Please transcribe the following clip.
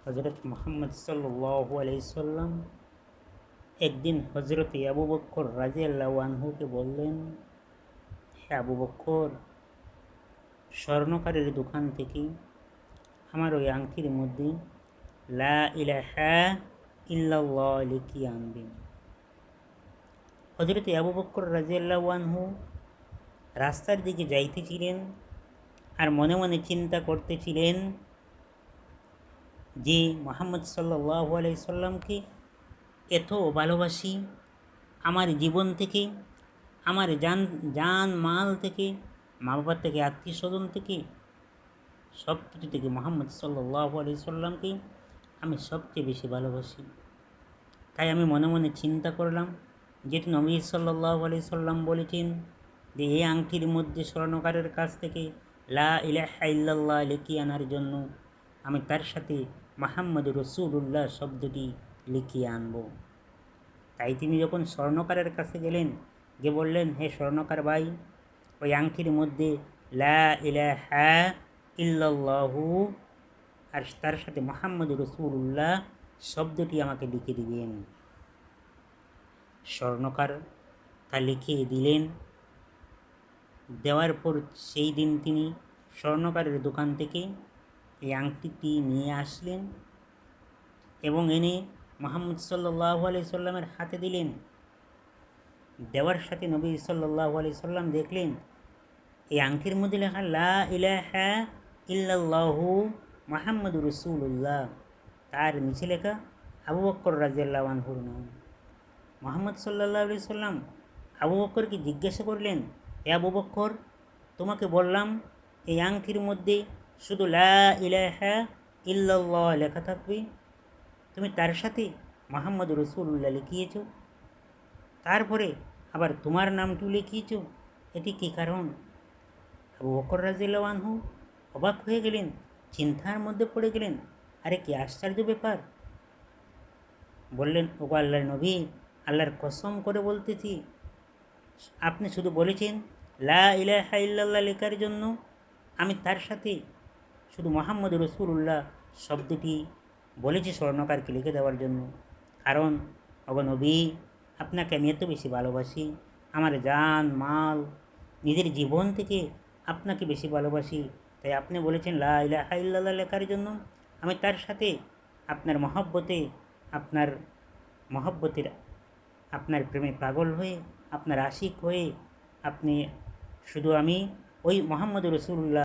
হজরত মোহাম্মদ সাল্লাল্লাহু আলাইহি সাল্লাম একদিন হজরত আবু বকর রাদিয়াল্লাহু আনহুকে বললেন, হে আবু বকর, স্বর্ণকারের দোকান থেকে আমার ওই আংটির মধ্যে লা ইলাহা ইল্লাল্লাহ লিখিয়ে আনবেন। হজরত আবু বকর রাদিয়াল্লাহু আনহু রাস্তার দিকে যাইতেছিলেন আর মনে মনে চিন্তা করতেছিলেন যে মুহাম্মদ সাল্লাল্লাহু আলাইহি সাল্লামকে এত ভালোবাসি, আমার জীবন থেকে, আমার জান মাল থেকে, মা বাবার থেকে, আত্মীয় স্বজন থেকে, সব কিছু থেকে মুহাম্মদ সাল্লাল্লাহু আলাইহি সাল্লামকে আমি সবচেয়ে বেশি ভালোবাসি। তাই আমি মনে মনে চিন্তা করলাম, যেটি নবী সাল্লাল্লাহু আলাইহি সাল্লাম বলেছেন যে এই আংটির মধ্যে স্বর্ণকারের কাছ থেকে লা ইলাহা ইল্লাল্লাহ লিখিয়ে আনার জন্য আমি তার সাথে মুহাম্মদ রাসূলুল্লাহ শব্দটি লিখিয়ে আনব। তাই তিনি যখন স্বর্ণকারের কাছে গেলেন, গিয়ে বললেন, হে স্বর্ণকার ভাই, ওই আংটির মধ্যে লা ইলাহা ইল্লাল্লাহু আর তার সাথে মুহাম্মদ রাসূলুল্লাহ শব্দটি আমাকে লিখে দিবেন। স্বর্ণকার তা লিখিয়ে দিলেন। দেওয়ার পর সেই দিন তিনি স্বর্ণকারের দোকান থেকে এই আংটিটি নিয়ে আসলেন এবং এনে মুহাম্মদ সাল্লাল্লাহু আলাইহি সাল্লামের হাতে দিলেন। দেওয়ার সাথে নবী সাল্লাল্লাহু আলাইহি সাল্লাম দেখলেন এই আংটির মধ্যে লেখা লা ইলাহা ইল্লাল্লাহু মুহাম্মাদুর রাসূলুল্লাহ, তার নিচে লেখা আবু বকর রাদিয়াল্লাহু আনহুর নাম। মুহাম্মদ সাল্লাল্লাহু আলাইহি সাল্লাম আবু বকরকে জিজ্ঞাসা করলেন, হে আবু বকর, তোমাকে বললাম এই আংটির মধ্যে শুধু লা ইলাহা ইল্লাল্লাহ লেখা থাকবে, তুমি তার সাথে মুহাম্মদ রাসূলুল্লাহ লিখিয়েছ, তারপরে আবার তোমার নামটিও লিখিয়েছ, এটি কী কারণ? আবু বকর রাদিয়াল্লাহু আনহু অবাক হয়ে গেলেন, চিন্তার মধ্যে পড়ে গেলেন। আরে কি আশ্চর্য ব্যাপার! বললেন, ওগো আল্লাহর নবী, আল্লাহর কসম করে বলতেছি, আপনি শুধু বলেছেন লা ইলাহা ইল্লাল্লাহ লেখার জন্য, আমি তার সাথে শুধু মুহাম্মদ রাসূলুল্লাহ শব্দটি বলেছি স্বর্ণকারকে লিখে দেওয়ার জন্য। কারণ ওগো নবী, আপনাকে আমি এত বেশি ভালোবাসি, আমার জান মাল, নিজের জীবন থেকে আপনাকে বেশি ভালোবাসি। তাই আপনি বলেছেন লা ইলাহা ইল্লাল্লাহ লেখার জন্য, আমি তার সাথে আপনার মহব্বতের আপনার প্রেমে পাগল হয়ে, আপনার আশিক হয়ে, আপনি শুধু আমি ওই মুহাম্মদ রাসূলুল্লাহ